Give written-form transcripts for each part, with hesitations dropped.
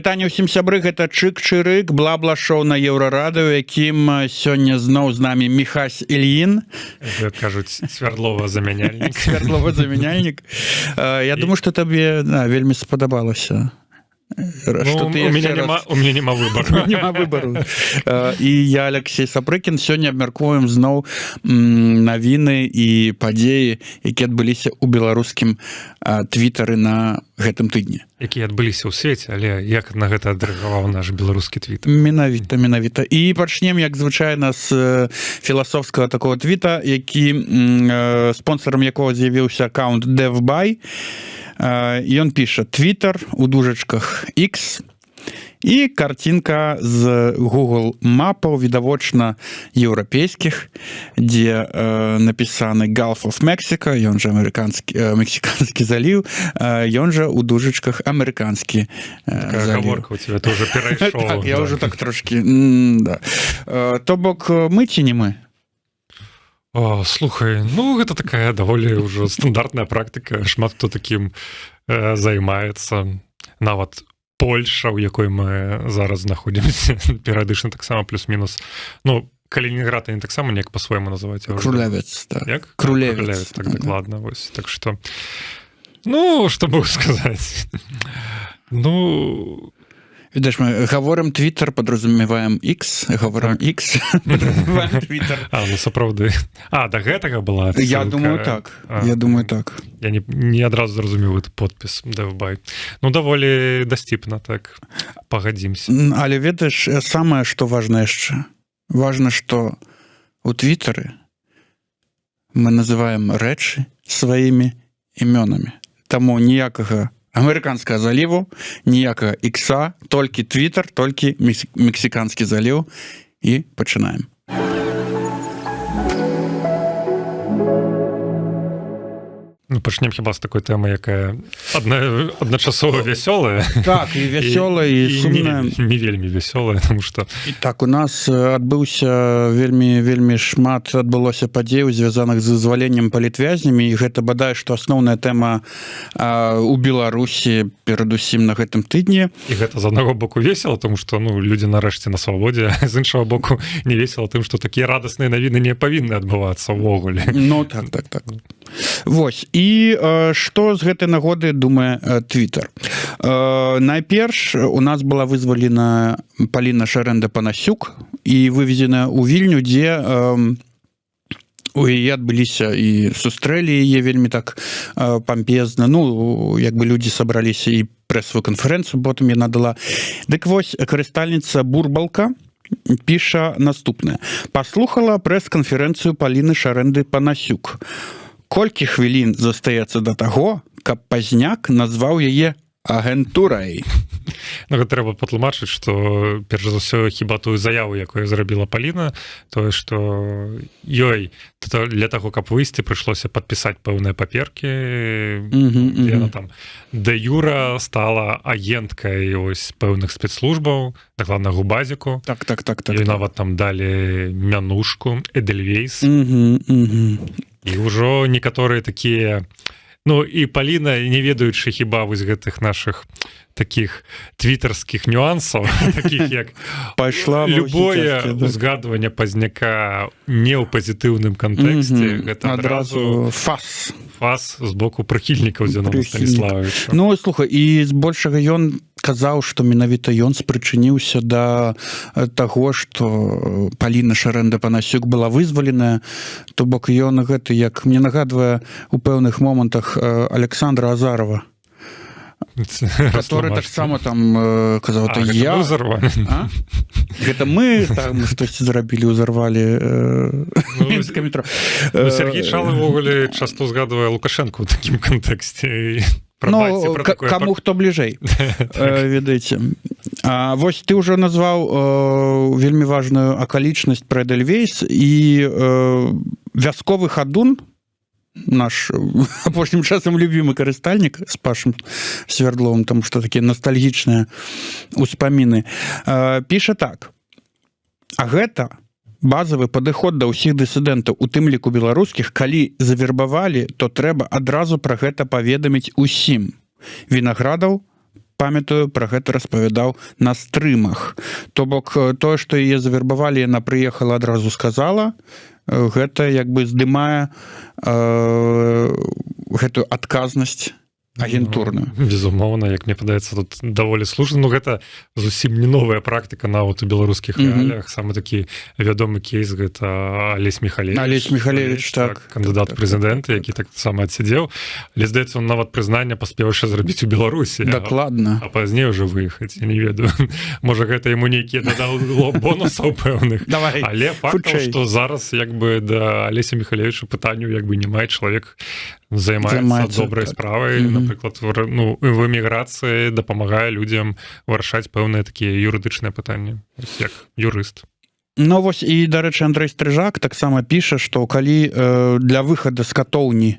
Вітанне ўсім сябры, гэта Чык-Чырык, бла-бла-шоу на Еўрарадыё, якім сёння зноў з намі Міхась Ільін. Кажуць, свярдлова-замяняльнік. Свярдлова-замяняльнік. Я думаю, што табе вельмі спадабалася. У меня няма выбору. Няма выбору. І я, Алексей Сапрыкін, сёння абмяркуем зноў навіны і падзеі, якія адбыліся ў беларускім твітары на гэтым тыдні. Якія адбыліся ў свеце, але як на гэта адрэагаваў наш беларускі твітар? Менавіта. І пачнем, як звычайна, з філасофскага такого твіта, спонсорам якога з'явіўся аккаунт DevBuy. Ён піша Twitter у дужачках X і карцінка з Google мапаў, відавочна еўрапейскіх, дзе напісаны Gulf of Mexico, ён жа мексіканскі заліў, ён жа у дужачках амерыканскі заліў. Гаворка у тебя тоже перайшоў. Так, я ўжо так трошки... То бок мы ці не мы? Слухай, гэта такая даволі ўжо стандартная практыка, шмат хто такім займаецца. Нават Польша, у якой мы зараз знаходзімся, перыядычна таксама плюс-мінус. Калінінград они таксама неяк па-свойму называюць. Крулевец, так. Як? Крулевец. Так, дакладна. Так што, што могу сказаць? Видишь, мы говорим Twitter, подразумеваем X, говорим так. X, подразумеваем Twitter. Сапраўды. Да гэтага была отсылка. Я думаю так. Я не адразу зразумеў гэты подпіс DevBuy. Даволі дасціпна, так, пагадзімся. Але ведаеш, самае, што важна яшчэ. Важна, што у Твиттеры мы называем рэчы сваімі імёнамі. Таму ніякага амерыканскага заліву, ніякага ікса, толькі Твиттер, толькі мексіканскі заліў. І пачынаем. Пачнем хіба з такой тэмы, якая адначасова вясёлая. Так, і вясёлая, і сумная. Не вельмі вясёлая, тому што... І так, у нас адбыўся вельмі шмат адбылося падзеяў, звязаных з вызваленнем палітвязнямі, і гэта бадай, што асноўная тэма у Беларусі перадусім на гэтым тыдні. І гэта з аднаго боку весела, тому што людзі нарэшце на свабодзе, з іншага боку не весела тым, што такія радасныя навіны не павінны адбывацца ўвогуле. Так. Вось. І што з гэтай нагоды думае Твиттер? Найперш, у нас была вызвалена Паліна Шарэнда-Панасюк і вывезена ў Вільню, дзе у яе адбыліся і сустрэлі яе вельмі так пампезна. Як бы людзі сабраліся і прэсавую канферэнцыю потым яна дала. Дык вось, карыстальніца Бурбалка піша наступнае. Паслухала прэс-канферэнцыю Паліны Шарэнды-Панасюк. Колькі хвілін застаецца да таго, каб пазняк назваў яе агентурай. Трэба патлумачыць, што перш за ўсё хіба тую заяву, якую зрабіла Паліна, тое, што ёй для таго, каб выйсці, прыйшлося падпісаць пэўныя паперкі. Яна там дэ-юра стала агенткай пэўных спецслужбаў, дакладна Губазіку. Так. І нават там далі мянушку, Эдельвейс. І ўжо некаторыя такія... і Паліна, не ведаючы хіба вось гэтых нашых такіх твітарскіх нюансаў, такіх як любое узгадванне пазняка не ў пазітыўным кантэксце, гэта адразу фас з боку прыхільнікаў Зінову Станіславовича. Слухай, і збольшага ён казаў, што менавіта ён спрычыніўся да таго, што Паліна Шарэнда-Панасюк была вызваленая, то бок ён гэты, як мне нагадвае у пэўных момантах Александра Азарова, который таксама там казаў, это я. Гэта мы там штосьці зрабілі, узарвалі мінскае метро. Сергей Шалы ўвогуле часто згадвае Лукашенко ў такім кантэксце. Каму хто бліжэй, ведаеце. Вось ты ўжо назваў вельмі важную акалічнасць пра Эдельвейс, і вясковы хадун, наш апошнім часам любімы карыстальнік з Пашам Свярдловым, таму што такія ностальгічныя ўспаміны, піша так. А гэта базавы падыход да ўсіх дысідэнтаў, у тым ліку беларускіх, калі завербавалі, то трэба адразу пра гэта паведаміць усім. Вінаградаў памятаю, пра гэта распавядаў на стрымах. То бок тое, што яе завербавалі, яна прыехала, адразу сказала, гэта як бы здымае гэтую адказнасць агентурную. Безумоўна, як мне падаецца, тут даволі слушна. Ну, гэта зусім не новая практыка нават у беларускіх рэаліях. Самы такі вядомы кейс гэта Алесь Михалевич. Алесь Михалевич, так. Кандыдат прэзідэнта, які таксама адсядзеў. Але, здаецца, он нават прызнанне паспеў яшчэ зрабіць у Беларусі. Дакладна. А пазней уже выехаць, я не ведаю. Можа, гэта яму нейкія дадаў бонусаў пэўных. Давай, але факт, што зараз як бы да Алеся Михалевича пытанню як бы не мае чалавек займаецца добрай справай, напрыклад, ну, в эміграцыі дапамагае людзям вырашаць пэўныя такія юрыдычныя пытанні, як юрыст. Ну вось, і, дарэчы, Андрэй Стрыжак таксама піша, што калі для выхада з катоўні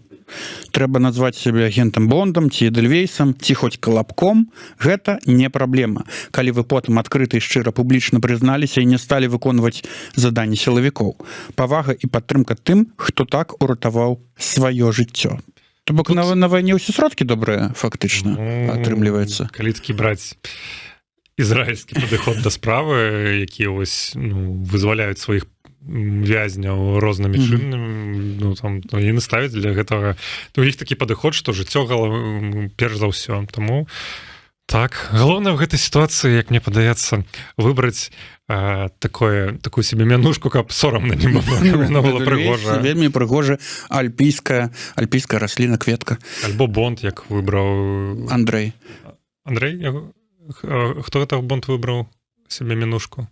трэба назваць сябе агентам Бондам ці Эдельвейсам, ці хоць калабком, гэта не праблема. Калі вы потым адкрыта і шчыра публічна прызналіся і не сталі выконваць заданні сілавікоў. Павага і падтрымка тым, хто так уратаваў сваё жыццё. То бок на вайне ўсе сродкі добрыя, фактычна, атрымліваецца. Калі такі браць ізраільскі падыход да справы, якія вось, ну, вызваляюць сваіх вязняў рознымі чынамі, ну, там, ну, яны ставяць для гэтага, ну, у іх такі падыход, што жыццё перш за ўсё. Таму так, галоўнае ў гэтай сітуацыі, як мне падаецца, выбраць такую себе мянушку, каб сорамна не было, яна была прыгожая. Вельмі прыгожая альпійская расліна, кветка. Альбо Бонд, як выбраў Андрэй. Андрэй? Хто гэта Бонд выбраў себе мянушку?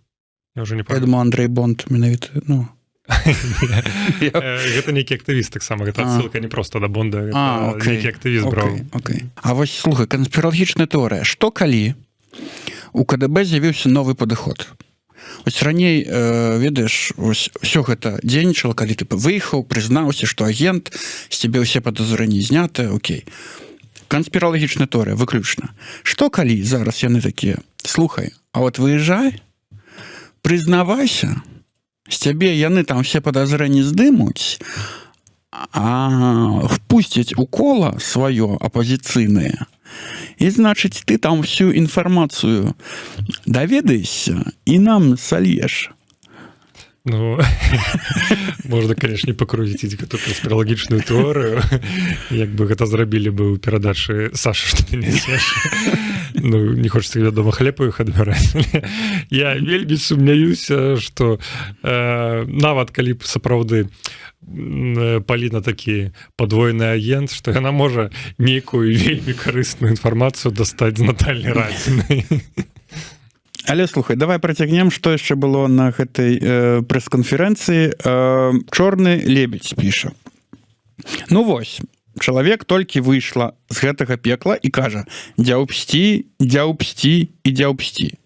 Я уже не памятаю. Я думаю, Андрэй Бонд менавіта, ну. Гэта нейкі актывіст таксама, гэта адсылка не проста да Бонда, гэта нейкі актывіст браў. А вось, слухай, канспіралагічная тэорыя. Што калі у КДБ з'явіўся новы падыход? Вось раней, ведаеш, ўсё гэта дзейнічала, калі ты выехаў, прызнаўся, што агент, з цябе ўсе падазрэнні знятыя, окей. Канспіралагічная тэорыя, выключна. Што калі зараз яны такія? Слухай, а от выязджай, прызнавайся, з цябе яны там все падазрэнні здымуць, а впусцяць у кола сваё апазіцыйнае, і, значыць, ты там всю інфармацыю даведаешся і нам сольеш. Ну, можна, конечно, пакруціць гэту канспіралагічную тэорыю, як бы гэта зрабілі бы ў перадачы «Саша, што ты несеш?» Ну, не хочется, вядома, хлеб іх адбіраць. Я вельмі сумняюся, што нават калі б сапраўды Паліна такі падвойны агент, што яна можа нейкую вельмі карысную інфармацыю дастаць з Натальі Радзінай. Але, слухай, давай працягнем, што яшчэ было на гэтай прэс-канферэнцыі. Чорны лебедзь піша. Ну вось, чалавек толькі выйшла з гэтага пекла і кажа: дзяўбсці, дзяўбсці і дзяўбсці.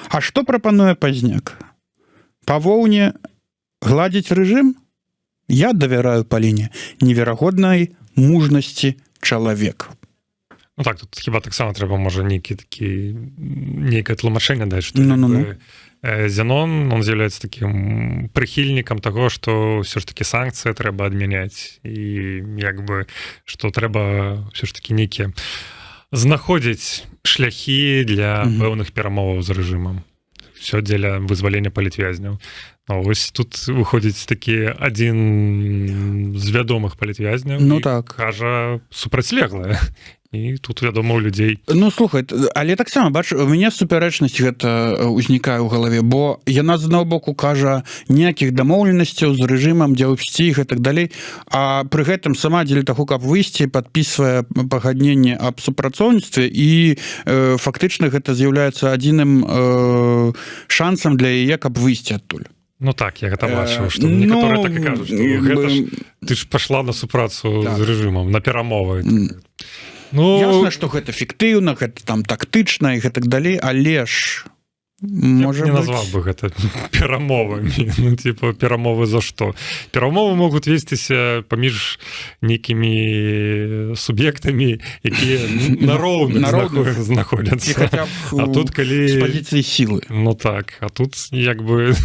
А што прапануе Пазняк? Па воўне гладзіць рэжым? Я давяраю Паліне неверагоднай мужнасці чалавек. Ну так, тут хіба таксама трэба, можа, нейкае тлумачэнне даць, што Зенон, он з'яўляецца такім прыхільнікам таго, што ўсё ж такі санкцыі трэба адмяняць, і як бы, што трэба ўсё ж такі нейкія знаходзіць шляхі для пэўных перамоваў з рэжымам. Всё дзеля вызвалення палітвязняў. Вось тут выходзіць такі адзін з вядомых палітвязняў, ну, так, кажа супрацьлеглае. І тут, вядома, у людзей. Ну, слухай, але таксама, бач, у мяне супярэчнасць гэта ўзнікае ў галаве, бо яна з аднаго боку кажа ніякіх дамоўленасцяў з рэжымам, дзяўбсці і так далей, а пры гэтым сама дзеля таго, каб выйсці, падпісвае пагадненне аб супрацоўніцтве, і фактычна гэта з'яўляецца адзіным шансам для яе, каб выйсці адтуль. Ну так, я гэта бачыў, што некаторыя так і кажуць, што гэта ж ты ж пашла на супрацу з рэжымам, на перамовы. Ну, ясна, што гэта фіктыўна, гэта там тактычна і гэтак далей, але ж можа не назваў бы гэта перамовамі. Ну, типа, перамовы за што? Перамовы могуць весціся паміж нейкімі суб'ектамі, якія на роўных знаходзяцца. А тут калі... з пазіцыі сілы. Ну так, а тут як бы,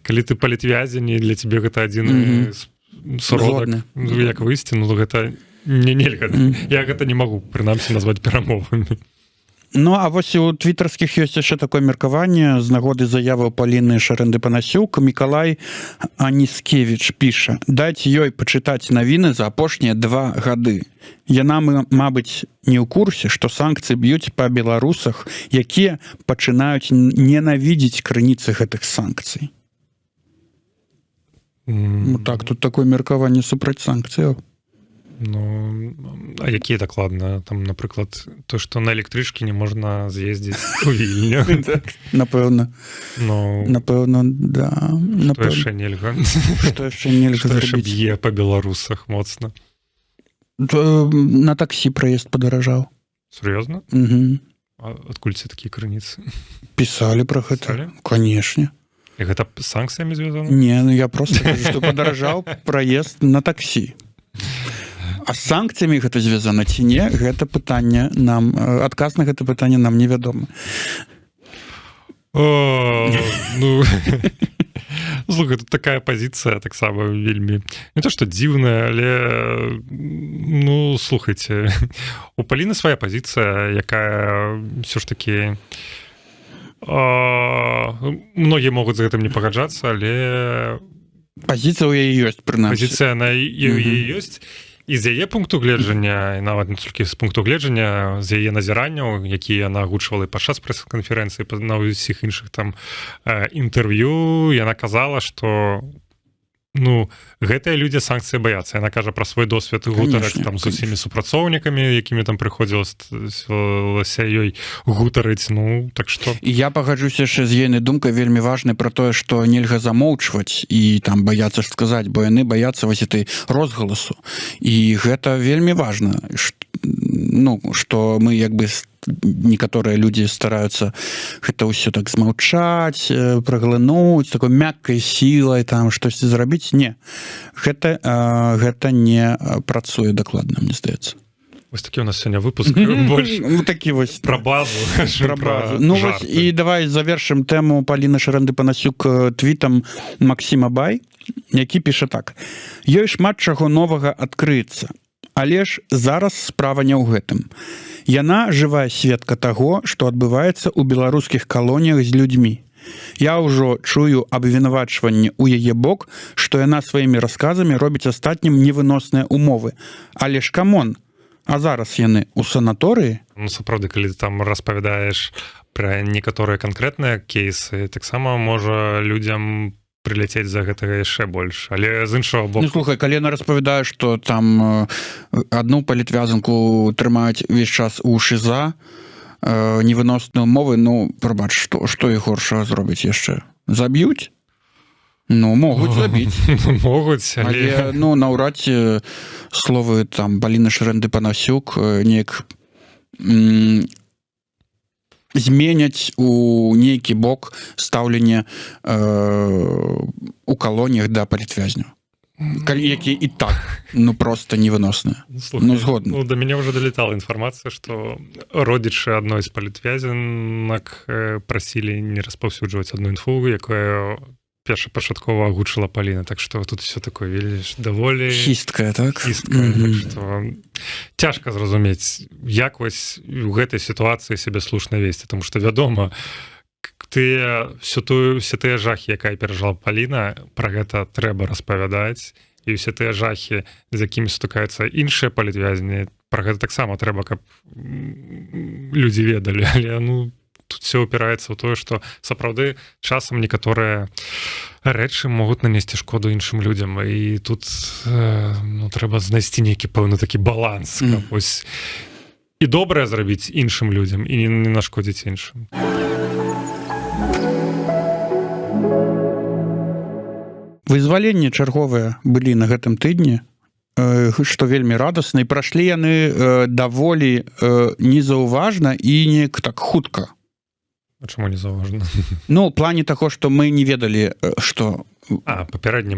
калі ты палітвязень, і для цябе гэта адзін сродак, як выйсці, ну гэта... Не, нельга. Я гэта не магу, прынамсі, назваць перамовамі. Ну а вось у твітарскіх ёсць яшчэ такое меркаванне з нагоды заявы Паліны Шарэнды-Панасюк. Мікалай Аніскевіч піша: дайце ёй пачытаць навіны за апошнія 2 гады. Яна, мабыць, не ў курсе, што санкцыі б'юць па беларусах, якія пачынаюць ненавідзець крыніцы гэтых санкцый. Ну так, тут такое меркаванне супраць санкцыяў. Ну, а якія дакладна? Там, напрыклад, то, што на электрычкі не можна з'ездзіць у Вільню. Напэўна. Напэўна, да. Што яшчэ нельга? Што яшчэ нельга зрабіць? Што яшчэ б'е па беларусах моцна? На таксі праезд падаражаў. Сур'ёзна? Угу. А адкуль ці такія крыніцы? Пісалі пра гэта. Канешне. І гэта з санкцыямі звязана? Не, ну я проста кажу, што падаражаў праезд на таксі. А з санкцыямі гэта звязана ці не, гэта пытанне нам, адказ на гэта пытанне нам невядома. Ну, слухай, тут такая пазіцыя таксама вельмі, не то што дзіўная, але, ну, слухайце, у Паліны свая пазіцыя, якая ўсё ж такі, многія могуць з гэтым не пагаджацца, але... Пазіцыя ў яе ёсць, прынамсі. Пазіцыя на яе ёсць. І з яе пункту гледжання, і нават не толькі з пункту гледжання, з яе назіранняў, якія яна агучвала і падчас прэс-канферэнцыі, на ўсіх іншых там інтэрв'ю, яна казала, што ну, гэтыя людзі санкцыі баяцца. Яна кажа пра свой досвед гутараць там з усімі супрацоўнікамі, якімі там прыходзілася ёй гутарыць, ну, так што... І я пагаджуся яшчэ з ейнай думкай вельмі важнай пра тое, што нельга замоўчваць і там баяцца ж сказаць, бо яны баяцца вось этой розгаласу. І гэта вельмі важна, ну, што мы як бы некаторыя людзі стараюцца гэта ўсё так змаўчаць, праглынуць такой мяккай сілай, там штосьці зрабіць. Не, гэта не працуе дакладна, мне здаецца. Вось такі у нас сёння выпуск больш такі вось пра базу. Ну вось і давай завершым тэму Паліны Шарэнды-Панасюк твітам Максіма Бай, які піша так: ёй шмат чаго новага адкрыецца, але ж зараз справа не ў гэтым. Яна жывая сведка таго, што адбываецца ў беларускіх калоніях з людзьмі. Я ўжо чую абвінавачванне ў яе бок, што яна сваімі расказамі робіць астатнім невыносныя умовы. Але ж камон, а зараз яны ў санаторыі? Ну, сапраўды, калі ты там распавядаеш пра некаторыя канкрэтныя кейсы, таксама можа людзям прыляцець за гэтага яшчэ больш, але з іншага боку... Ну, слухай, калі яна распавядае, што там адну палітвязанку трымаюць увесь час у ШІЗА, невыносныя умовы, ну, прабач, што і горшага зробіць яшчэ? Заб'юць? Ну, могуць забіць. Могуць, але... ну, наўрад ці словы там Паліны Шарэнды-Панасюк неяк зменяць у нейкі бок стаўленне у калоніях да палітвязняў, які і так ну просто невыносныя. Ну, згодна. Ну, да мяне ўжо далетала інфармацыя, што родзічы адной з палітвязанак прасілі не распаўсюджваць адну інфу, якая першапачаткова агучыла Паліна, так што тут все такое вельмі даволі хісткае, так? Хісткае, так што цяжка зразумець, як вось у гэтай сітуацыі сябе слушна весці, тому што вядома, все тыя жахі, якая перажала Паліна, пра гэта трэба распавядаць, і ўсе тыя жахі, з якімі сутыкаюцца іншыя палітвязні, пра гэта таксама трэба, каб людзі ведалі, але ну тут все упіраецца ў тое, што сапраўды часам некаторыя рэчы могуць нанесці шкоду іншым людзям, і тут ну, трэба знайсці нейкі пэўны такі баланс, каб вось і добрае зрабіць іншым людзям, і не нашкодзіць іншым. Вызваленні чарговыя былі на гэтым тыдні, што вельмі радасна, і прайшлі яны даволі незаўважна і неяк так хутка. А чаму незаўважна? Ну, у плане таго, што мы не ведалі, што папярэдні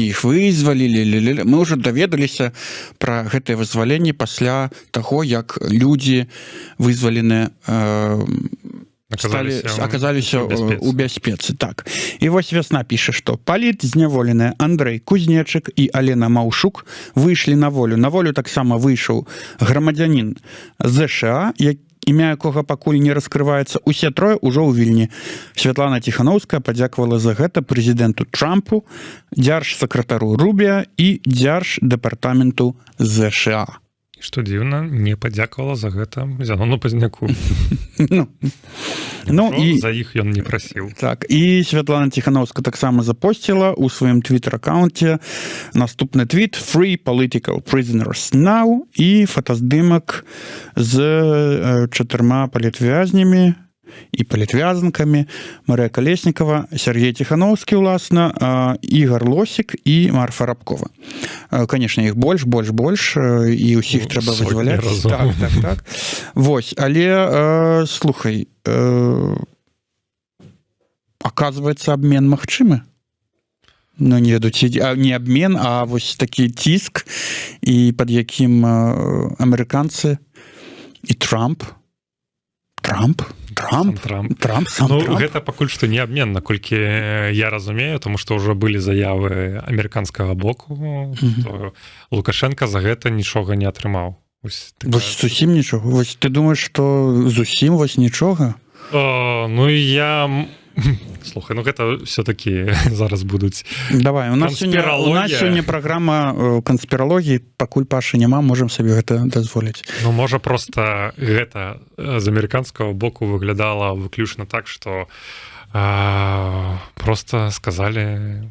іх вызвалілі. Мы ўжо даведаліся пра гэтае вызваленне пасля таго, як людзі вызваленыя аказаліся ў бяспецы. Так. І вось Вясна піша, што палітзняволеныя Андрэй Кузнечык і Алена Маўшук выйшлі на волю. На волю таксама выйшаў грамадзянін ЗША, імя якога пакуль не раскрываецца. Усе трое ўжо ў Вільні. Святлана Ціханаўская падзякавала за гэта прэзідэнту Трампу, дзяржсакратару Рубіа і дзярждэпартаменту ЗША. Што дзіўна, не падзякавала за гэта Зянону Пазняку. І за іх ён не прасіў. Так, і Святлана Ціханаўская таксама запосціла ў сваім твіттер-аккаунце наступны твіт «Free political prisoners now» і фотаздымак з 4 палітвязнямі і палітвязанкамі Марыя Калеснікава, Сергей Ціханаўскі, уласна, Ігар Лосік і Марфа Рабкова. Конечно, іх больш, і ўсіх трэба вызваляць. Так. Вось, але, слухай, оказывается, абмен магчымы. Ну, не веду, не абмен, а вось такі ціск, і пад якім амерыканцы і Трамп, гэта пакуль што не абмен, наколькі я разумею, тому што ўжо былі заявы амерыканскага боку, што Лукашенко за гэта нічога не атрымаў. Вось зусім нічога? Вось ты думаеш, што зусім вось нічога? Ну, слухай, ну гэта все-таки зараз будуць давай, у нас сёння праграма канспіралогіі, пакуль Пашы няма, можам сабе гэта дазволіць. Ну, можа, просто гэта з амерыканскага боку выглядала выключна так, што просто сказалі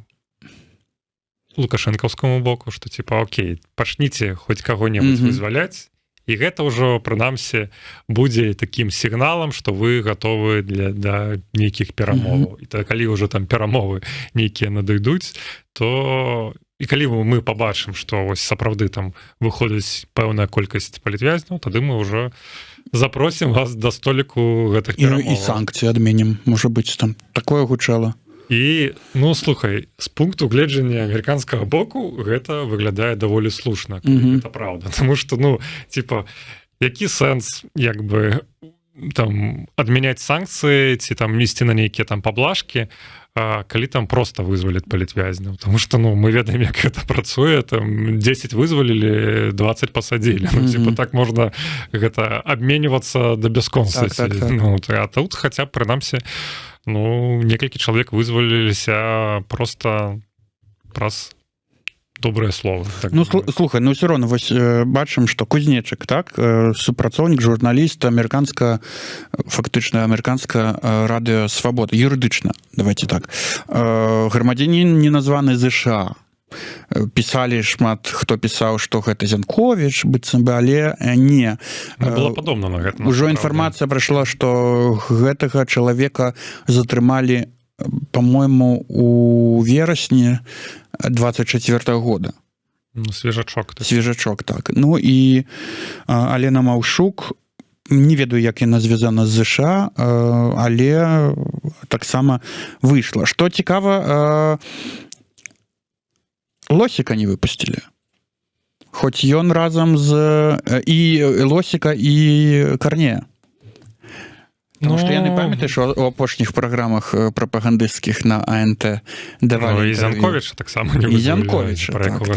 лукашэнкаўскаму боку, што типа, окей, пачніце хоць каго-небудзь вызваляць, і гэта ўжо, прынамсі, будзе такім сігналам, што вы гатовы для нейкіх перамоваў. І калі ўжо там перамовы нейкія надыдуць, то і калі мы пабачым, што вось сапраўды там выходзіць пэўная колькасць палітвязняў, тады мы ўжо запросім вас да століку гэтых перамоваў. І санкцыі адменім, можа быць, там такое гучала. І, ну, слухай, з пункту гледжання амерыканскага боку гэта выглядае даволі слушна, гэта праўда. Таму што, ну, типа, які сэнс, як бы, там, адмяняць санкцыі ці там несці на нейкія там паблажкі, калі там проста вызваляць палітвязняў. Таму што, ну, мы ведаем, як гэта працуе, там 10 вызвалілі, 20 пасадзілі. Ну, типа, так можна гэта абменьвацца да бясконцасці. Ну, а тут хаця б, прынамсі, ну, некалькі чалавек вызваліліся проста праз добрыя словы. Так, ну, слухай, ну, ўсё роўна, вось бачым, што Кузнечык, так, супрацоўнік, журналіст, фактычна амерыканская радыё «Свабода», юрыдычна, давайте так, грамадзянін неназваны ЗША. Пісалі шмат, хто пісаў, што гэта Зянковіч, быццам бы, але не. Было падобна на гэта. Ужо інфармацыя прайшла, што гэтага чалавека затрымалі, па-мойму, у верасні 24-го года. Ну, свежачок. Свежачок, так. Ну і Алена Маўшук, не ведаю, як яна звязана з ЗША, але таксама выйшла. Што цікава, Лосіка не выпусцілі. Хоць ён разам з Лосіка і Карнея. Потому што я не памятаю, што ў апошніх праграмах прапагандысцкіх на АНТ давалі. Ну, і Зянковіча таксама не вызвалі.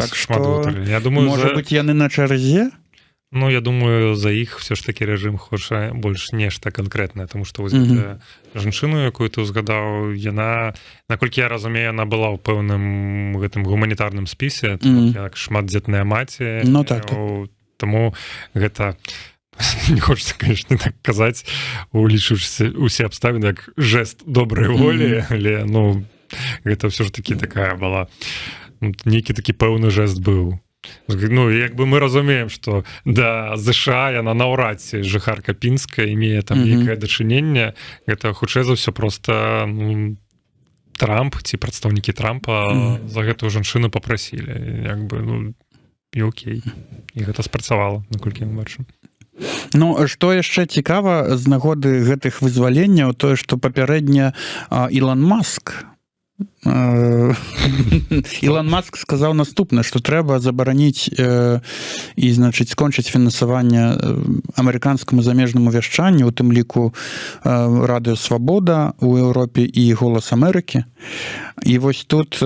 Так што, можа быць, яны на чарзе? Ну, я думаю, за іх все ж таки рэжым хоча больш нешта канкрэтнае, тому што вось гэтая жанчыну, якую ты ўзгадаў, яна, наколькі я разумею, яна была ў пэўным гэтым гуманітарным спісе, як шматдзетная маці. Ну, так. Таму гэта, не хочется, конечно, так казаць, улічваючы усе абставіны, як жэст добрай волі, але, ну, гэта все ж таки такая была, нейкі такі пэўны жэст быў. Ну, як бы мы разумеем, што да ЗША яна наўрад ці жыхарка Пінска імее там нейкае дачыненне, гэта хутчэй за ўсё проста, ну, Трамп ці прадстаўнікі Трампа за гэтую жанчыну папрасілі, як бы, ну, і окей. І гэта спрацавала, наколькі мы бачым. Ну, што яшчэ цікава з нагоды гэтых вызваленняў, тое, што папярэдня Ілон Маск Ілон Маск сказаў наступна, што трэба забараніць і значыць скончыць фінансаванне амерыканскаму замежнаму вяшчанню, у тым ліку радыё Свабода у Еўропе і Голас Амерыкі. І вось тут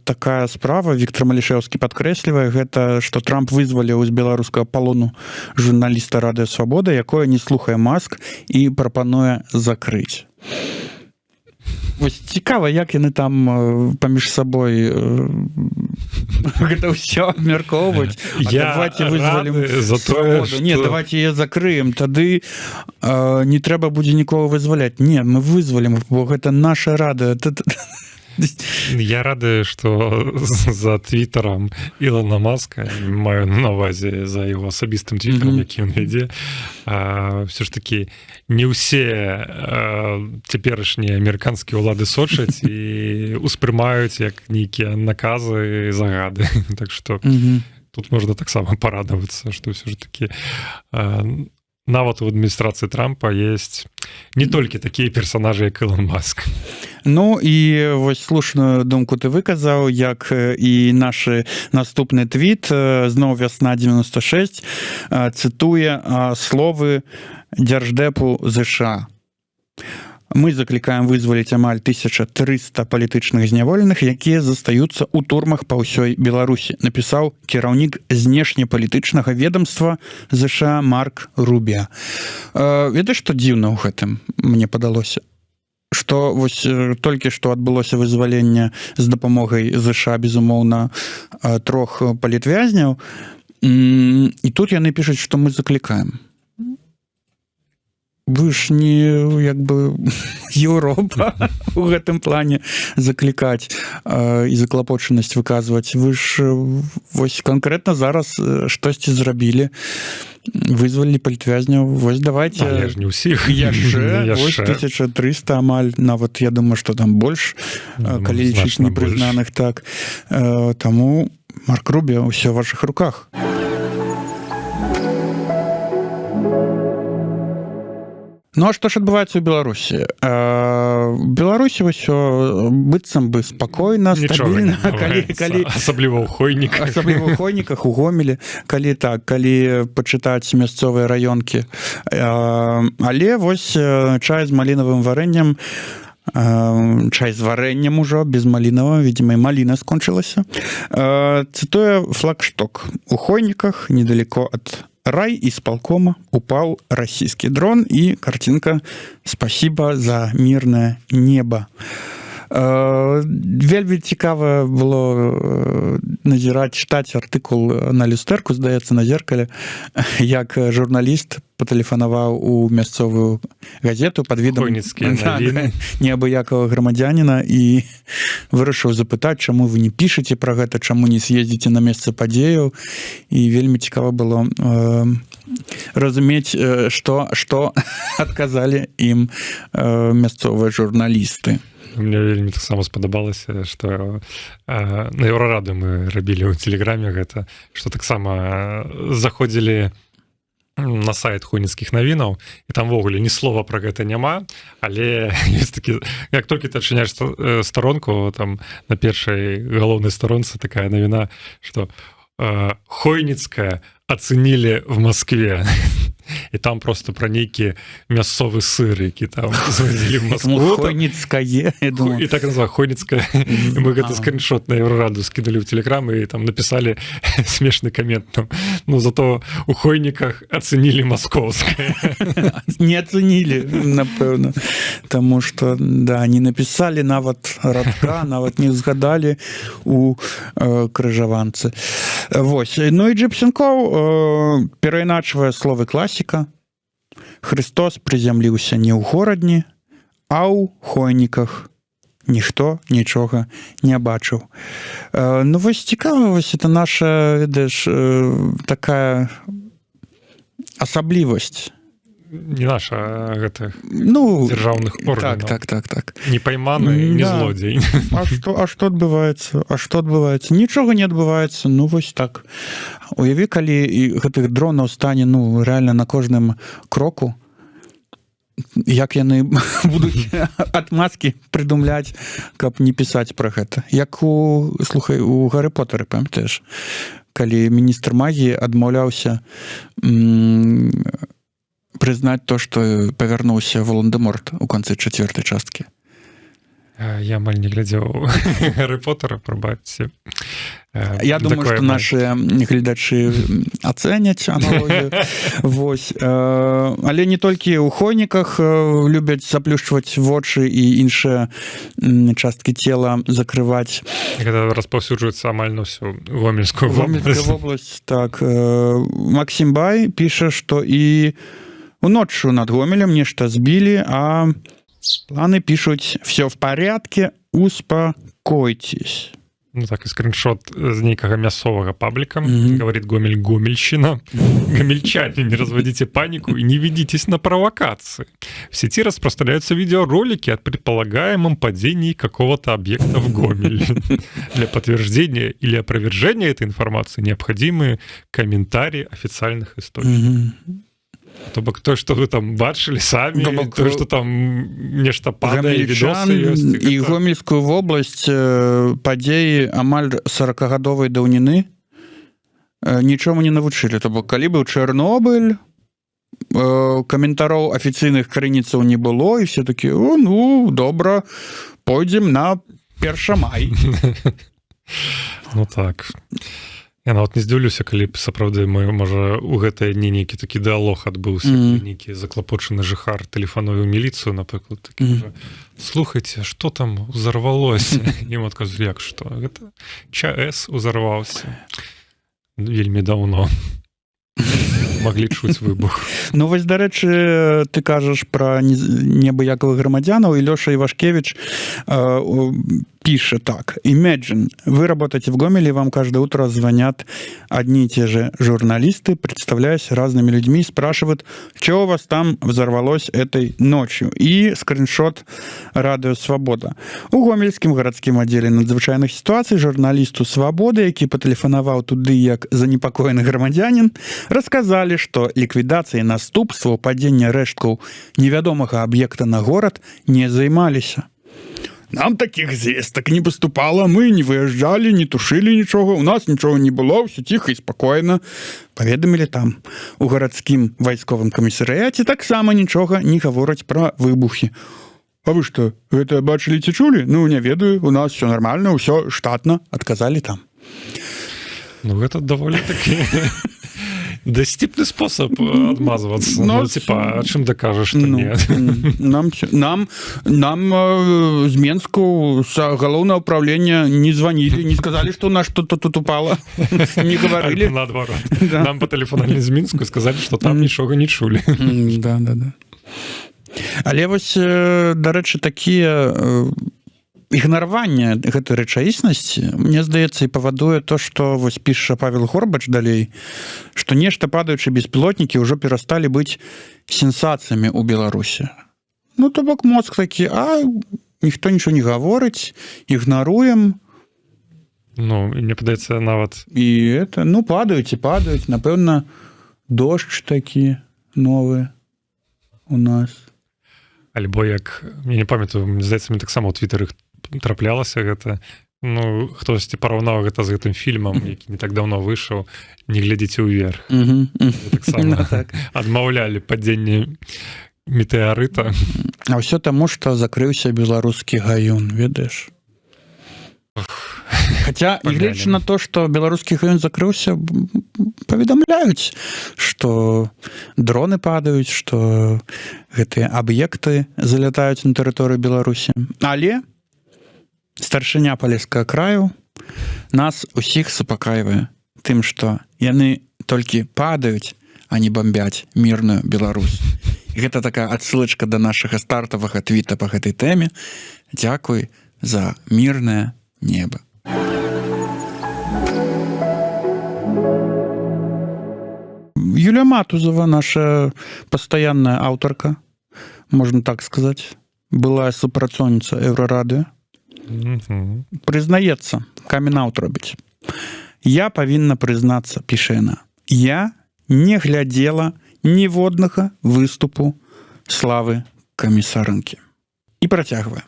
такая справа, Віктор Малішэўскі падкрэслівае гэта, што Трамп вызваліў з беларускага палону журналіста радыё Свабода, якое не слухае Маск і прапануе закрыць. Вось цікава, як яны там паміж сабой гэта ўсё абмяркоўваюць. Давайте вызвалім Свабоду. Не, давайте яе закрыем, тады не трэба будзе нікого вызваляць. Не, мы вызвалім, бо гэта наша радыё. Я рады, што за твітарам Ілона Маска, маю на увазе за яго асабістым твітарам, які ён вядзе, все ж такі не ўсе цяперашнія амерыканскія ўлады сочаць і успрымаюць як нейкія наказы і загады. Так што тут можна таксама парадавацца, што ўсё ж такі нават у адміністрацыі Трампа есть не толькі такія персонажы, як Ілон Маск. Ну і вось слушную думку ты выказаў, як і наш наступны твіт, зноў вясна 96, цытуе словы Дзярждэпу ЗША. Мы заклікаем вызваліць амаль 1300 палітычных зняволеных, якія застаюцца ў турмах па ўсёй Беларусі, напісаў кіраўнік знешнепалітычнага ведамства ЗША Марк Рубіа. Ведаеш, што дзіўна ў гэтым, мне падалося? Што вось толькі што адбылося вызваленне з дапамогай ЗША, безумоўна, 3 палітвязняў, і тут яны пішуць, што мы заклікаем. Вы ж не як бы Еўропа у гэтым плане заклікаць і заклапочанасць выказваць. Вы ж вось канкрэтна зараз штосьці зрабілі, вызвалілі палітвязняў. Вось давайте... Але ж не ўсіх. Яшчэ, вось 1300 амаль, нават я думаю, што там больш, калі лічыць непрызнаных, так. Таму, Марк Рубіа, ўсё ў вашых руках. Ну, а што ж адбываецца ў Беларусі? Беларусі ўсё быццам бы спакойна, стабільна, асабліва ў Хойніках. Асабліва ў Хойніках, у Гомелі, калі пачытаць мясцовыя раёнкі. Але вось чай з малінавым варэннем, чай з варэннем ужо, без малінава, видимо, і маліна скончылася. Цытуе Флагшток. У Хойніках, недалеко ад райисполкома упал российский дрон, и картинка «Спасибо за мирное небо». Вельмі цікава было назіраць, чытаць артыкул на люстэрку, здаецца, на зеркале, як журналіст патэлефанаваў у мясцовую газету пад відам неабыякавага грамадзяніна і вырашыў запытаць, чаму вы не пішаце пра гэта, чаму не з'ездзіце на месца падзеяў. І вельмі цікава было разумець, што адказалі ім мясцовыя журналісты. Мне вельмі таксама спадабалася, што на Еўрарады мы рабілі ў тэлеграме гэта, што таксама заходзілі на сайт хойніцкіх навінаў, і там ввогуле ні слова пра гэта няма, але ёсць такі, як толькі ты адчыняеш старонку, там на першай галоўнай старонцы такая навіна, што Хойніцкая оценили в Москве. И там просто про нейкие мясцовый сыр, які там звозили в Москву. Хойніцкае, я думаю. И так называю, Хойніцкая. И мы этот скриншот на Еврораду скидали в Телеграм и там написали смешный коммент. Ну, зато у Хойниках оценили московское. Не оценили, напевно. Потому что, да, не написали нават радка, нават не згадали у крыжаванцы. Вось. Ну и Джипсенков перайначвае словы класіка. Христос прызямліўся не ў горадні, а ў хойніках. Ніхто нічога не бачыў. Ну вось цікава, вось это наша, ведаеш, такая асаблівасць. Не наша, а гэтых дзяржаўных органаў. Так. Не пайманы, не злодзей. А што адбываецца? Нічога не адбываецца. Ну вось так. Уяві, калі гэтых дронаў стане, ну, рэальна на кожным кроку, як яны будуць адмазкі прыдумляць, каб не пісаць пра гэта. Як слухай, у Гаррі Поттары, памятаеш, калі міністр магіі адмаўляўся прызнаць то, што павярнуўся Волан-дэ-Морт у канцы 4-й часткі. Я амаль не глядзеў Гаррі Поттара, прабачце. Я думаю, што нашы гледачы ацэняць аналогію. Вось. Але не толькі ў хойніках любяць заплюшчваць вочы і іншыя часткі цела закрываць. Гэта распаўсюджваецца амаль на ўсю Гомельскую вобласць. Так. Максім Бай піша, што і уноччу над Гомелем нешта збілі, а планы пишут: все в порядке, успокойтесь. Ну так, и скриншот з нейкага мясовага паблика. Говорит Гомель, Гомельщина. Гомельчане, не разводите панику и не ведитесь на провокации. В сети распространяются видеоролики о предполагаемом падении какого-то объекта в Гомеле. Для подтверждения или опровержения этой информации необходимы комментарии официальных источников. То бок то, што вы там бачылі самі, то, што там нешта падае, відосы ёсць. І Гомельскую вобласць падзеі амаль 40-гадовай даўніны нічому не навучылі. То бок калі быў Чэрнобыль, каментароў афіцыйных крыніцаў не было, і все такі: о, ну, добра, пойдзем на 1 май. Ну так. Я нават не здзіўлюся, калі б сапраўды можа у гэтай дні нейкі такі дыалог адбыўся, нейкі заклапочаны жыхар тэлефануе ў міліцыю, напрыклад, такі: слухайце, што там узарвалося? Ім адказваюць: як што? Гэта ЧАЭС узарваўся вельмі даўно. Маглі чуць выбух. Ну вось, дарэчы, ты кажаш пра неабыякавых грамадзянаў, і Лёша Ивашкевич пише так: Imagine, вы работаете в Гомеле, вам каждое утро звонят одни и те же журналисты, представляясь разными людьми, спрашивают, что у вас там взорвалось этой ночью. И скриншот радио «Свобода». У Гомельскім гарадскім аддзеле надзвычайных ситуаций журналисту «Свободы», які патэлефанаваў туды як занепакоены грамадзянин, рассказали, что ликвидацией наступстваў падзення рэшткаў невядомага объекта на город не займаліся. Нам таких звесток не поступало, мы не выезжали, не тушили ничего, у нас ничего не было, все тихо и спокойно. Поведомили там. У гарадскім вайсковым камісарыяце таксама нічога не гавораць пра выбухі. А вы что, гэта бачылі ці чулі? Ну, не ведаю, у нас все нормально, все штатно, отказали там. Ну, гэта даволі-таки дасціпны спосаб адмазвацца. Ну, типа, а чым дакажаш, што нет? Нам з Менску з галоўнага ўправлення не звонили, не сказали, что у нас что-то тут упало. Не говорили. Наадварот. Нам патэлефанавалі з Мінску і сказалі, што там нічога не чулі. Да. Але вось, дарэчы, такія ігнараванне гэтай рэчаіснасці, мне здаецца, і павадуе то, што вось піша Павел Горбач далей, што нешта падаючы беспілотнікі ўжо перасталі быць сенсацыямі ў Беларусі. Ну, то бок мозг такі: а ніхто нічого не гаворыць, ігнаруем. Ну, мне падаецца, нават... І это, ну, падаюць, напэўна, дождж такі новы у нас. Альбо як, я не памятаю, мне здаецца, мне таксама ў твітары траплялася гэта, ну, хтосьці параўнаў гэта з гэтым фільмам, які не так даўно выйшаў, «Не глядзіце ўверх». Таксама адмаўлялі падзенне метэарыта. А ўсё таму, што закрыўся беларускі гаюн, ведаеш? Хаця, нягледзячы на то, што беларускі гаюн закрыўся, паведамляюць, што дроны падаюць, што гэтыя аб'екты залятаюць на тэрыторыю Беларусі. Але старшыня Палескага краю нас усіх супакайвае тым, што яны толькі падаюць, а не бомбяць мірную Беларусь. Гэта такая адсылачка да нашага стартавага твіта па гэтай тэме. Дзякуй за мірнае неба. Юлия Матузова, наша постоянная авторка, можно так сказать, была супрацоўніца Еўрарадыё. Прызнаецца, камін-аут робіць. Я павінна прызнацца, піша яна, я не глядзела ніводнага выступу Славы Камісарынкі. І працягвае.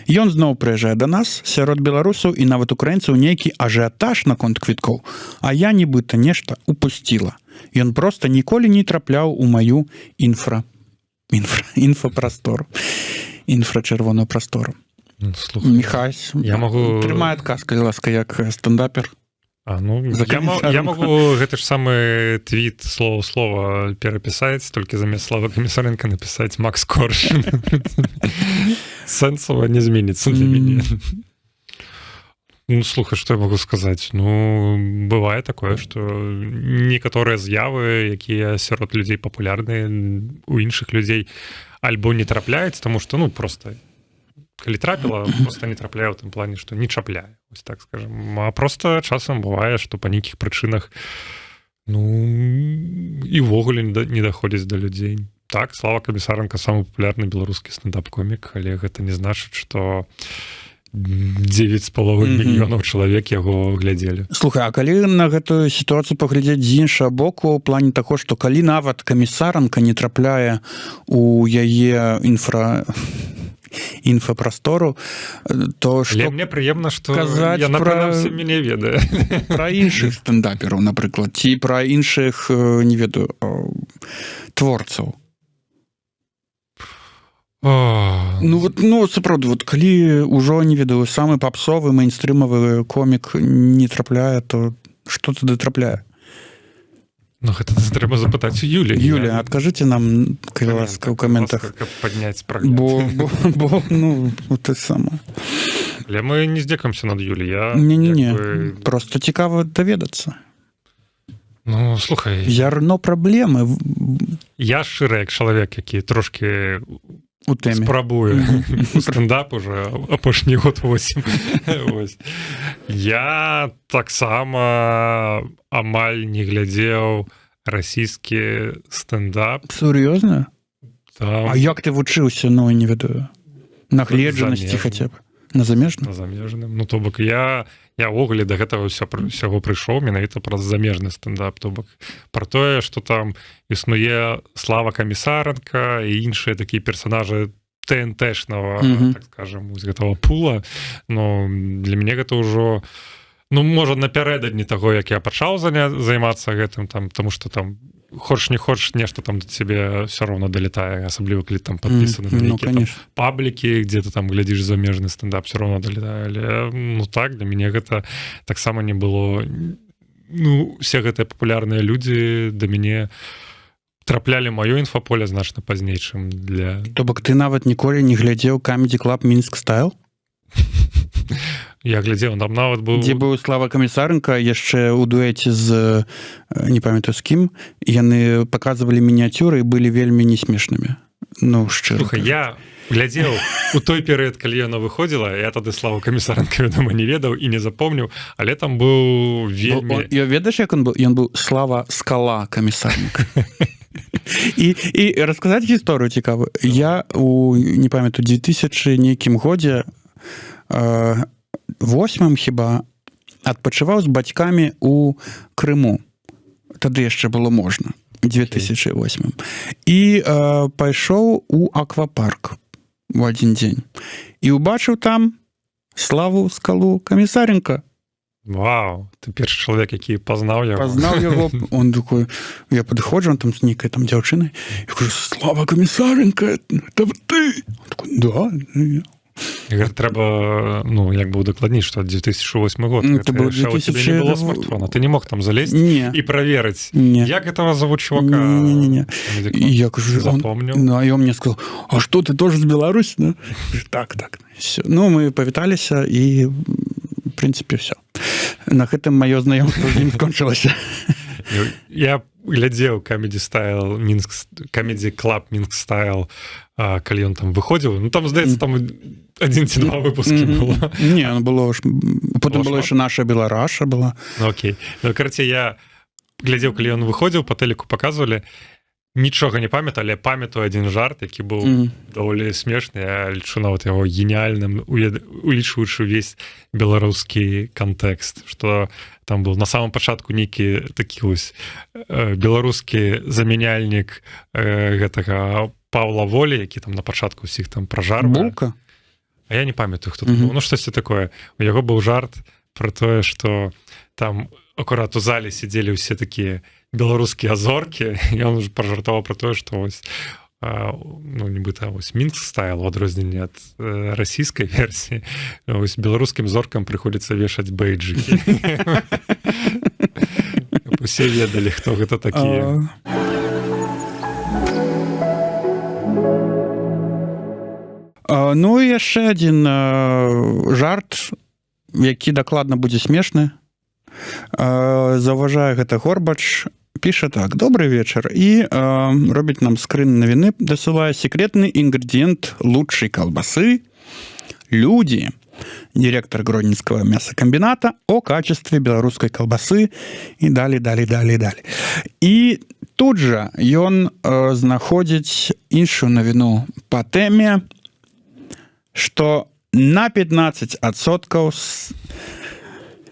Ён зноў прыязджае да нас, сярод беларусаў і нават украінцаў нейкі ажыятаж наконт квіткоў, а я нібыта нешта упусціла. Ён проста ніколі не трапляў у маю інфапрастору. Інфрачырвоную прастору. Слухай, Міхась, я могу... трымай адказ, калі ласка, як стендапер. Я могу гэты ж самы твіт слова слова перапісаць, толькі замест Славы Камісарынка напісаць Макс Корж. Сэнсова не зменіцца для мяне. Слухай, што я могу сказаць? Бывае такое, што некаторыя з'явы, якія сярод людзей папулярныя, у іншых людзей альбо не трапляюць, таму што, проста калі трапіла, просто не трапляе ў тым плане, што не чапляе, ось так скажем. А просто часам бывае, што па нейкіх прычынах і ўвогуле не даходзіць да людзей. Так, Слава Камісарынка самы папулярны беларускі стендап-комік, але гэта не значыць, што 9,5 мільёнаў чалавек яго глядзелі. Слухай, а калі на гэтую сітуацыю паглядзець з іншага боку, ў плане таго, што калі нават Камісарынка не трапляе у яе інфапрастору, то што... Мне прыемна, што яна прынамсі мяне ведае. Пра іншых стендапераў, напрыклад, ці пра іншых, не ведаю, творцаў. Сапраўды, калі ўжо, не ведаю, самы папсовы, мейнстрымавы комік не трапляе, то што тады трапляе? Гэта трэба запытаць у Юлі. Юля, адкажыце нам, калі ласка, ў каментах. Каб падняць прагляд. Бо, ты сама. Але мы не здзекаемся над Юлі. Не, просто цікава даведацца. Слухай. Ярно праблемы. Я шчыры, як чалавек, які трошки у тэме. Спрабую стендап уже апошні год 8. Я таксама амаль не глядзеў расійскі стендап. Сур'ёзна? А як ты вучыўся, не ведаю, нагледжанасці хаця б? На замежным? На замежным. То бок я ўвогуле да гэтага ўсяго прыйшоў менавіта праз замежны стендап. То бок пра тое, што там існуе Слава Камісарынка і іншыя такія персонажы ТНТ-шнага, так скажем, з гэтага пула. Для мяне гэта ўжо, можа, напярэдадні таго, як я пачаў займацца гэтым, таму што там хочаш не хочаш, нешта там да цябе ўсё роўна далетае, асабліва калі там падпісаны на нейкія паблікі, дзе ты там глядзіш замежны стендап, ўсё роўна далетае. Але так, для мяне гэта таксама не было. Усе гэтыя папулярныя людзі да мяне траплялі маё інфаполе значна пазней, чым для... То бок ты нават ніколі не глядзеў Comedy Club Minsk Style? Я глядзеў, там нават быў... Дзе быў Слава Камісарынка яшчэ ў дуэце з, не памятаю з кім, яны паказвалі мініяцюры і былі вельмі несмешнымі. Шчыра. Слухай, я глядзеў у той перыяд, калі яна выходзіла, я тады Славу Камісарынка, вядома, не ведаў і не запомніў, але там быў вельмі... Ведаеш, як ён быў? Ён быў Слава Скала Камісарынка. І расказаць гісторыю цікавую. Я у, не памятаю, 2000 нейкім годзе 8 хіба адпачываў з бацькамі у Крыму. Тады яшчэ было можна, 2008. І пайшоў у аквапарк у адзін дзень. І ўбачыў там Славу Скалу Камісарынка. Вау, ты першы чалавек, які пазнаў яго. Пазнаў яго, он такой, я падыходжу, он там з нейкай там дзяўчынай, я кажу, Слава Камісарынка, это ты? Он такой, да, я. Трэба, як бы удакладніць, што 2008 год. Это был 2000... не было смартфона, ты не мог там залезть і праверыць, як этого зовут чувака. Не. Я кажу, запомнил. А ён мне сказал, а что, ты тоже з Беларусь? Так. Все. Мы павіталіся і, в принципе, все. На гэтым маё знаёмство з ім скончылася. Я глядзеў Comedy Club Minsk Style, калі ён там выходзіў. Там, здаецца, там 1 ці 2 выпускі было. Не, было ж... Потым было яшчэ наша Белараша была. Окей. Караце, я глядзеў, калі ён выходзіў, па тэлеку паказвалі, нічога не памятаю, але памятаю адзін жарт, які быў даволі смешны. Я лічу нават яго геніальным, улічваючы ўвесь беларускі кантэкст, што там быў на самом пачатку нейкі такі вось беларускі замяняльнік гэтага Павла Волі, які там на пачатку ўсіх там пражарвае. Булка? А я не памятаю, хто там. Ну, штосьці такое. У яго быў жарт про тое, што там акурат у зале сидзелі ўсе такія беларускія зоркі, і ён уже пажартаваў про тое, што вось ну, нібыта вось Мінск стайл у адрозненне ад расійскай версіі, вось беларускім зоркам прыходзіцца вешаць бейджыкі. Усе ведалі, хто гэта такія. Ну і яшчэ адзін жарт, які дакладна будзе смешны. Заўважае гэта Горбач, піша так: добрый вечер, и робіць нам скрин навіны, досылая секретный ингредиент лучшей колбасы. Люди, директор Гродненского мясокомбината, о качестве белорусской колбасы и далее. И тут же ён знаходзіць іншую навіну по тэме, что на 15%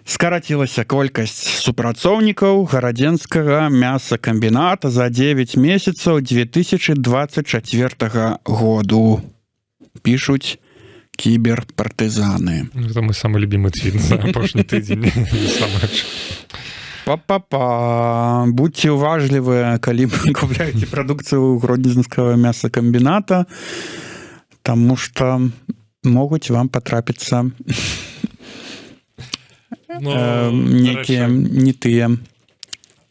скарацілася колькасць супрацоўнікаў гарадзенскага мясакамбіната за 9 месяцаў 2024 году. Пишут кіберпартызаны. Это мой самый любимый твит за апошні тыдзень. Па-па-па. Будьте уважливы, калі вы купляете продукцию гродненского мясокомбината, потому что могут вам потрапиться некие не тыя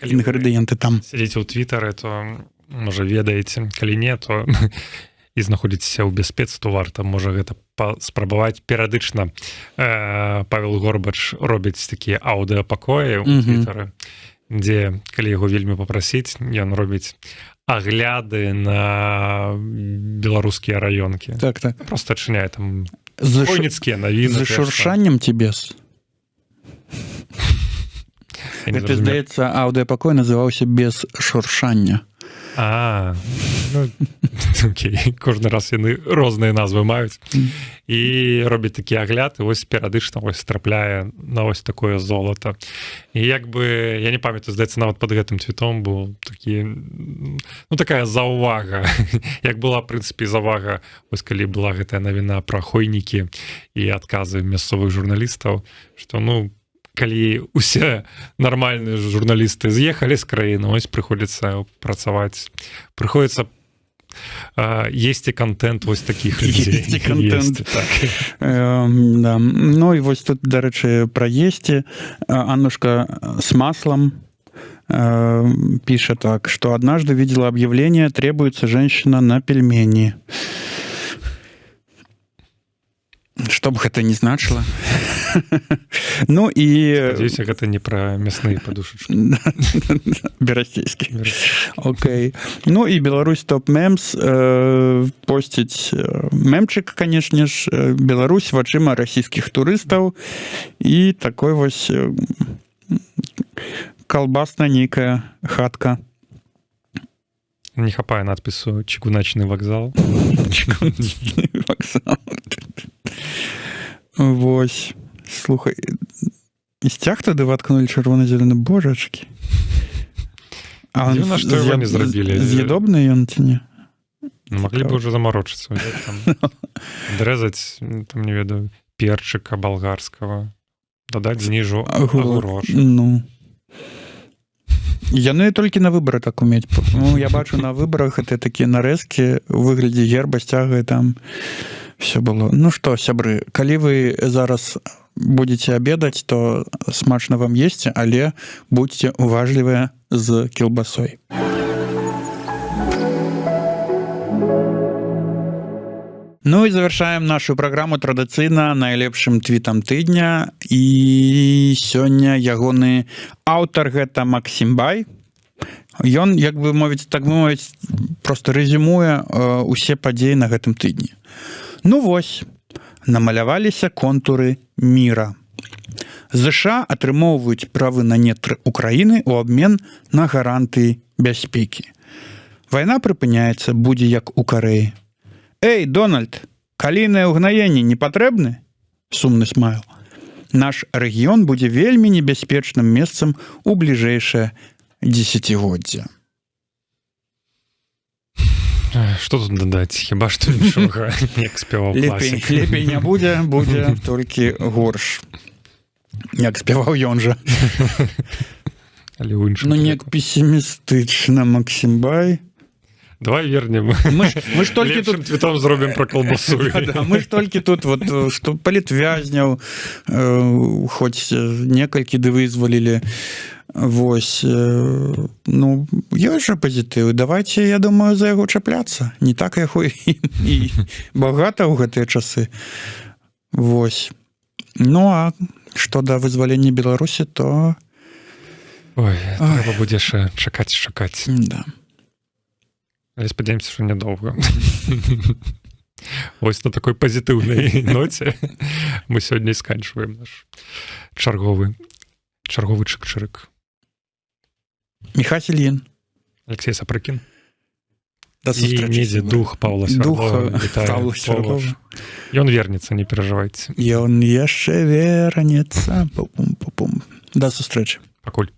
інгрэдыенты там. Сидзіце ў твітары, то можа ведаеце, калі не, то і знаходзіцеся ў бяспецы, то варта можа гэта спрабаваць перыядычна. Павел Горбач робіць такія аўдыапакоі ў твітары, дзе калі яго вельмі папрасіць, ён робіць агляды на беларускія раёнкі. Так. Просто адчыняе там хойніцкія навіны. За шуршаннем ці без? Гэта, здаецца, аўдыапакой называўся без шуршання. Ну, окей. Кожны раз яны розныя назвы маюць. І робіць такі агляд, і вось перыядычна вось трапляе на вось такое золата. І як бы, я не памятаю, здаецца, нават пад гэтым твітом быў такі, ну, такая заўвага. Як была, в прынцыпе, заўвага, вось калі была гэтая навіна пра хойнікі і адказы мясцовых журналістаў, што, ну, калі усе нармальныя журналісты з'ехалі з краіны, ось прыходзіцца працаваць, прыходзіцца есці контент вось такіх людзей. Есці контент. Так. Да. Ну і вось тут, дарэчы, пра есці. Аннушка с маслом піша так, что однажды видела объявление: требуется женщина на пельмени. Что бы гэта ни значило. Ну і... Спадзяюся, гэта не пра мясныя падушачкі. Берасцейскі. Окей. Ну і Беларусь топ мемс посціць мемчык, канешне ж, Беларусь вачыма расійскіх турыстаў, і такой вось калбасная нейкая хатка. Не хапае надпісу «Чыгуначны вакзал». Чыгуначны вакзал. Вось. Слухай, сцяг тады воткнули чырвона-зялёны, божачкі. А дзіўна, што яго не зрабілі. З'ядобны ён ці не? Маглі бы ўжо замарочыцца. Дрэзаць, там, не ведаю, перчыка балгарскага, дадаць зніжу агурош. Ну. Яны толькі на выбары так умець. Ну, я бачу на выбарах гэта такія нарэзкі у выглядзе герба, сцяга, там все было. Ну што, сябры, калі вы зараз будете обедать, то смачно вам есці, але будьте уважливыя з кілбасой. Ну і завершаем нашу праграму традыцыйна найлепшым твітам тыдня. І сёння ягоны аўтар гэта Максім Бай. Ён, як бы мовіць, так мовіць, просто рэзюмуе усе падзеі на гэтым тыдні. Ну вось, намаляваліся контуры міра. ЗША атрымоўваюць правы на нетры Украіны ў абмен на гарантыі бяспекі. Вайна прыпыняецца, будзе як у Карэі. Эй, Дональд, калійныя ўгнаенні не патрэбны? Сумны смайл. Наш рэгіён будзе вельмі небяспечным месцам у бліжэйшае дзесяцігоддзе. Что тут дадаць хіба што нічога як спяваў класік лепей не будзе толькі горш як спяваў ён жа але ў іншым ну неяк пессімістычна Максімбай давай вернем мы ж толькі тут твітом зробім пра колбасу мы ж толькі тут вот што палітвязняў хоць некалькі ды вызвалілі вось ну ёсць жа пазітывы давайте я думаю за яго чапляцца не так яго і багата ў гэтыя часы вось ну а што да вызвалення Беларусі то трэба будзе яшчэ чакаць да але спадзяемся што нядоўга ось на такой пазітыўнай ноце мы сёння і сканчваем наш чарговы чык-чырык Міхась Ільін Алексей Сапрыкін да недзе дух Паўла Свярдлова ён вернецца не перажывайце ён яшчэ вернецца да сустрэчы пакуль